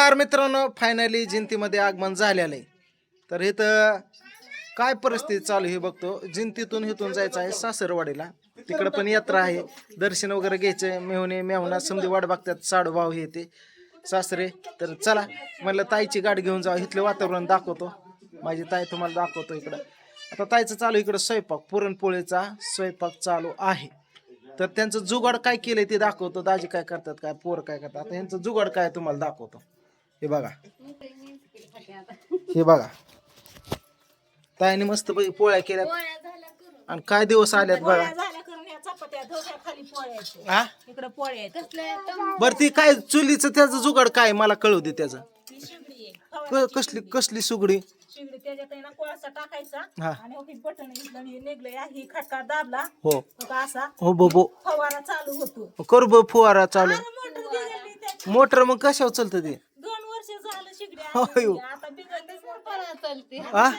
नमस्कार मित्रांनो, फायनली जिंतीमध्ये आगमन झालेलं आहे. तर इथं काय परिस्थिती चालू हे बघतो. जिंतीतून इथून जायचं आहे सासरवाडीला. तिकडं पण यात्रा आहे, दर्शन वगैरे घ्यायचं. मेहुणे मेहुणा समधी वाट बघतात, साडूभाऊ हे ते सासरे. तर चला म्हणलं ताईची गाडी घेऊन जाऊ, इथलं वातावरण दाखवतो. माझी ताई तुम्हाला दाखवतो. इकडं आता ताईचं चालू, इकडं स्वयंपाक, पुरणपोळीचा स्वयंपाक चालू आहे. तर त्यांचं जुगाड काय केलंय ते दाखवतो. दाजी काय करतात, काय पोर काय करतात. आता यांचं जुगाड काय तुम्हाला दाखवतो. हे बघा, हे बघा, ताईने मस्त पैकी पोळ्या केल्यात. आणि काय दिवस आल्यात बघा. बर ती काय चुलीचं त्याचं जुगाड काय मला कळू दे. त्याचं कसली कसली सुगडी कोळसा टाकायचा आणि बटन निघलं खटका दाबला हो असा हो बो फवारा चालू होतो. कर ब फुवारा चालू. मोटर मग कशावर चालतं ते? 2 वर्ष झालं शिगड्या होय. आता बिघडते. हा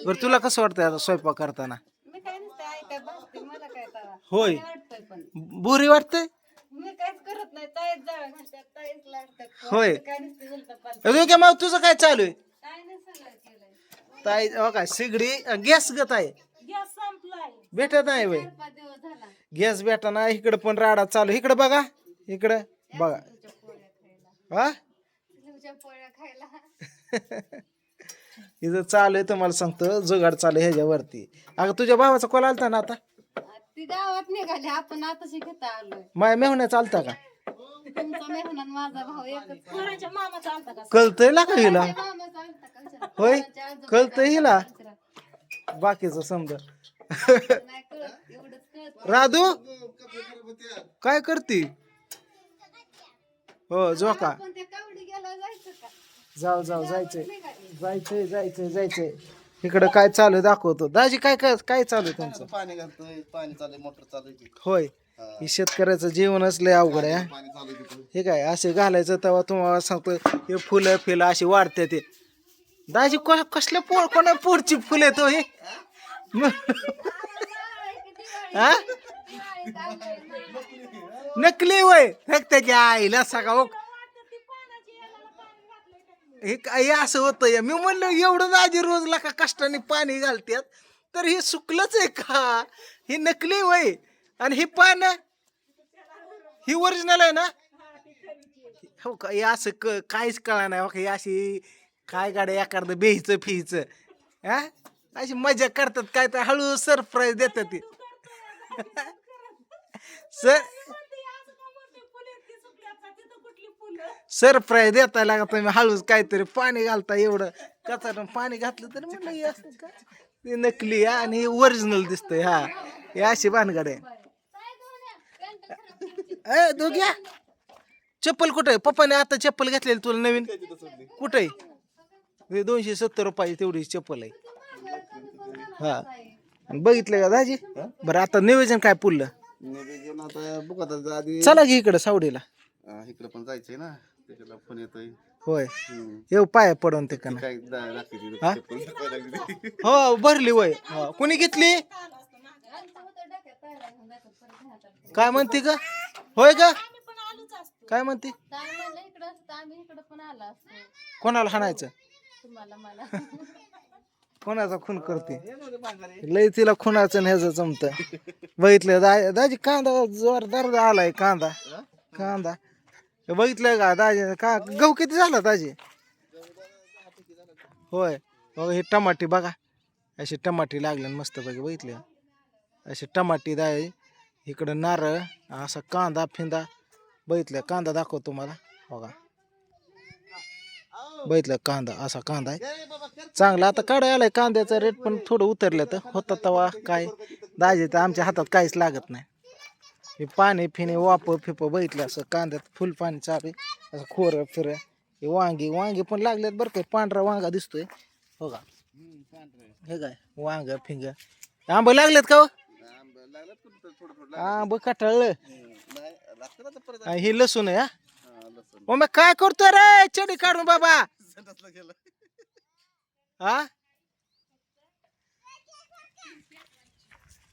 बरं, तुला कसं वाटतंय आता स्वयंपाक करताना? मी काय नसते ऐकत बसते, मला काय करा होय, वाटतंय पण बुरी वाटतंय. मी काहीच करत नाही. ताईच जाळ घालतात, ताईच लागतात. होय. काय नसते उलट पालट अजून मग तुझं काय चालू आहे? काय नाही सगळं केलंय. ताई काय सिगडी गॅस गत आहे, गॅस संपलाय. भेटत नाही वय. 5 दिवस झाला गॅस भेटा ना. इकडं पण राडा चालू. इकडं बघा, इकडं बघा. हा तुझ्या पोळ्या खायला इथं चालू आहे, तुम्हाला सांगतो जुगाड चालू आहे ह्याच्यावरती. अगं तुझ्या भावाचा कॉल आलता ना आता? ती गावात निघाली, आपण आताशी घेता आलोय. माया मेहुण्या चालता का? तुमचा मेहमान माझा भाऊ एकच. पोराच्या मामा चालता का? कळतंय ना का हिला? मामा चालता का विचारा. होय, पोराच्या आजोबा कळतंय हिला. विचारा. बाकीचं समजा. नाही कळत, एवढंच कळत. राधू काय करती? हो जोका. आपण त्या कावडी गेला जायचं का? जाऊ जाऊ जायचंय निघाली. जायचंय जायचंय जायचंय. इकडं काय चालू आहे दाखवतो. दाजी काय काय काय चालू आहे त्यांचं? पाणी घालतोय, पाणी चालू मोटर चालू आहे. होय, ही शेतकऱ्याचं जीवनच लय अवघड आहे. पाणी चालू आहे तिथं. हे काय असे घालायचं तेव्हा तुम्हाला सांगतो हे फुलं फिलं अशी वाढते ते. दाजी कसल्या कोणा पोरची फुलं तो हे हा? नकली वय फक्त आईला सगळं हे काय असं होतं. मी म्हणलं एवढं दाजी रोज लाका कष्टाने पाणी घालतात तर हे सुकलंच आहे का? हे नकली वय. आणि हे पान ही ओरिजिनल आहे ना? हो का? हे असं काहीच कळा नाही. हे अशी काय गाड्या एखादं बेहीचं फिहीचं हा अशी मजा करतात. काय तर हळू सरप्राईज देतात ते. सरप्राईज देता लागा तुम्ही. हळूच काहीतरी पाणी घालता. एवढं कचाटून पाणी घातलं तरी म्हणलं हे असं का? ते नकली आणि हे ओरिजिनल दिसतंय. हा हे अशी भानगड आहे. ए दोघ्या चप्पल कुठे आहे? पप्पाने आता चप्पल घेतलेली तुला नवीन कुठे आहे? 270 रुपये तेवढी चप्पल आहे. हा बघितलं का दाजी? बरं आता नियोजन काय पुरलं? निवेदन आता बघू आता आधी चला की इकडं सावडीला. इकडे पण जायचंय ना, त्याच्याला फोन येतोय. होय, येऊ पाया पडून ते का काय लागते तिथे हा? चप्पल दाखवायला लागली. हो भरली वय. कोणी घेतली काय म्हणते का? होय का? काय म्हणते? काय म्हणलं इकडं असतं, आम्ही इकडं पण आला असतो. कोणाला हाणायचं? तुम्हाला मला कोणाचा खून करते? लय तिला खुनाचं ह्याचं जमत. बघितलं दाजी कांदा जोरदार आलाय. कांदा कांदा बघितलंय का दाजी? का गहू किती झाला दाजी? होय हो. हे टमाटी बघा, अशी टमाटी लागली मस्त पैकी. बघितले अशी टमाटी दाजी. इकडं नारळ, असा कांदा फिंदा. बघितलं कांदा दाखव तुम्हाला बघा. बघितलं कांदा, असा कांदा आहे चांगला. आता काढाय आलाय कांद्याचा रेट पण थोडं उतरलं. तर होता तवा काय दाजी तर आमच्या हातात काहीच लागत नाही. हे पाणी फिणे वाप फिप बघितलं असं कांद्यात फुल पाणी चालू आहे. असं खोरं फिर. हे वांगी वांगी पण लागलेत बरं काय. पांढरा वांगा दिसतोय हो का? हे काय वांग फिंग आंब लागलेत का? आंब कटाळलं. हे लसूण आहे. हा मग काय करतोय रे? चडी काढून बाबा. हा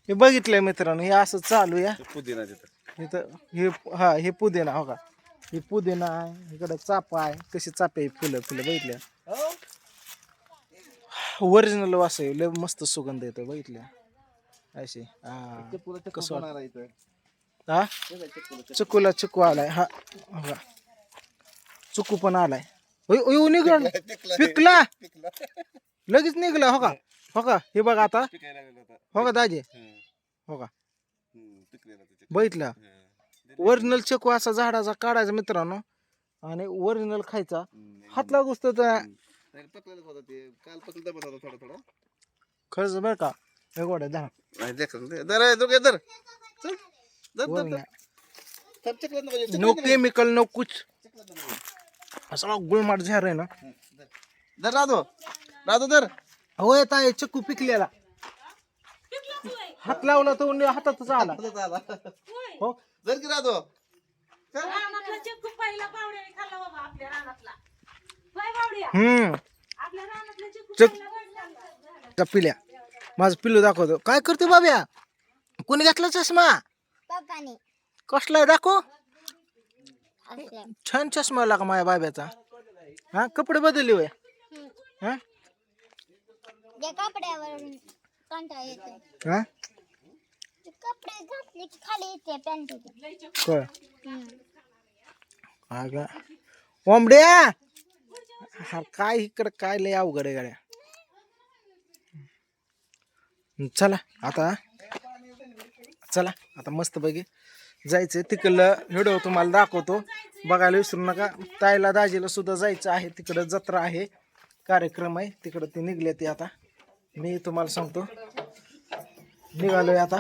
हे बघितलंय मित्रांनो, हे असं चालू या पुदिना इथं. हे हा हे पुदिना हो का? ही पुदिना आहे, इकडं चापा आहे. कशी चापे फुलं फुलं बघितल्या ओरिजिनल वास आहे, लय मस्त सुगंध येतो बघितल्या अशी. हा कसं वाटतं? हा चिकूला चिकू आलाय. हा बघा. चिकू पण आलाय. निघाला पिकला लगेच निघला. हो का हो का हे बघा आता. हो का दाजी हो का बघितलं ओरिजिनल चिकू असा झाडाचा काढायचा मित्रांनो आणि ओरिजिनल खायचा. हात लागूच तर पकलेलं होतं ते काल पकलं पण होता थोडा थोडा. खरंच बरं का हे गोड्या धा नो केमिकल नो कुछ असा गुळमाट झार आहे ना. धर राधो राधो धर. हो येत आहे चिकू पिकलेला. हात लावला तो हातातच आला. हो धर की राधो. रानातला चिक्कू पहिला पावड्याने खाल्ला बाबा आपल्या रानातला. होय बावड्या आपल्या रानातला चिक्कू पहिला खाल्ला. का पिल्या माझं पिल्लू दाखवतो. काय करते बाब्या? कोणी घातला चष्मा? पप्पानी कसला दाखव. असल्या छान चष्मा लागा माझ्या बाब्याचा. हा कपडे बदलले वय. हा या कपड्यावर कंटाळा येतो. हा कपडे घातले की खाली येते पॅन्ट. कळ हा का ओंबड्या. हा काय इकडं काय लय अवघड आहे गाड्या. चला आता मस्त पैकी जायचंय तिकडलं व्हिडिओ तुम्हाला दाखवतो. बघायला विसरू नका. ताईला दाजीला सुद्धा जायचं आहे. तिकडं जत्रा आहे कार्यक्रम आहे तिकडं ते निघले ते. आता मी तुम्हाला सांगतो निघालोय आता.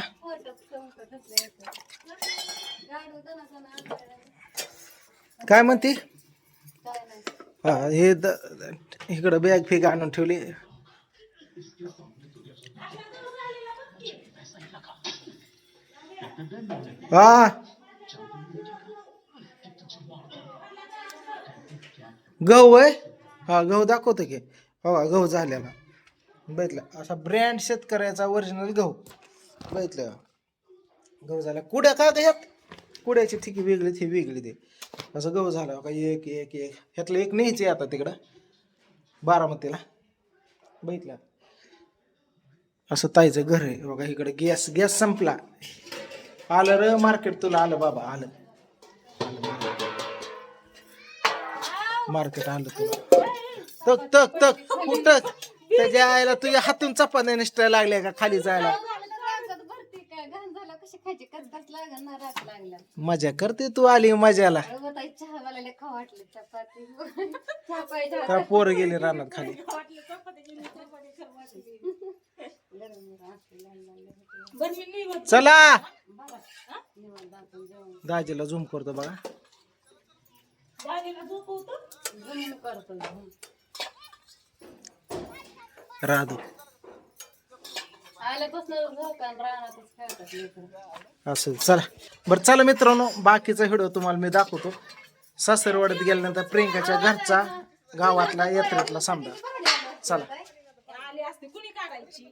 काय म्हणते? हा हे इकडं बॅग फेग आणून ठेवली. हा गहू आहे. हा गहू दाखवतो की. हो गहू झालेला बघितलं. असा ब्रँड शेतकऱ्याचा ओरिजिनल गहू बघितलं. गहू झाला. कुड्या काय का ह्यात कुड्याची ठिकी वेगळी ती वेगळी ते असं गहू झाला का. एक एक एक ह्यातलं एक न्यायचं आता तिकडं बारामतीला बघितलं. असं ताईचं घर आहे बघा. इकडे गॅस संपला. आलं र मार्केट तुला आलं बाबा आलं मार्केट आलं तुला. तक तक तक कुठं त्याच्या आईला तुझ्या हातून चपात्या निष्ठा लागल्या का खाली जायला. कशी खायची कचकच लागल ना राख लागला. मजा करते तू आली मजाला. चहा वाला खाऊ वाटले चपाती चहा पाहिजे. त्या पोरं गेली रानात खाली. चला दाजीला झूम करतो बघा. राधू असं चला बरं. चला मित्रांनो बाकीचा व्हिडिओ तुम्हाला मी दाखवतो. सासरवाडीत गेल्यानंतर प्रियंकाच्या घरचा गावातला यात्रेतला समजा. चला आली असते कुणी काढायची.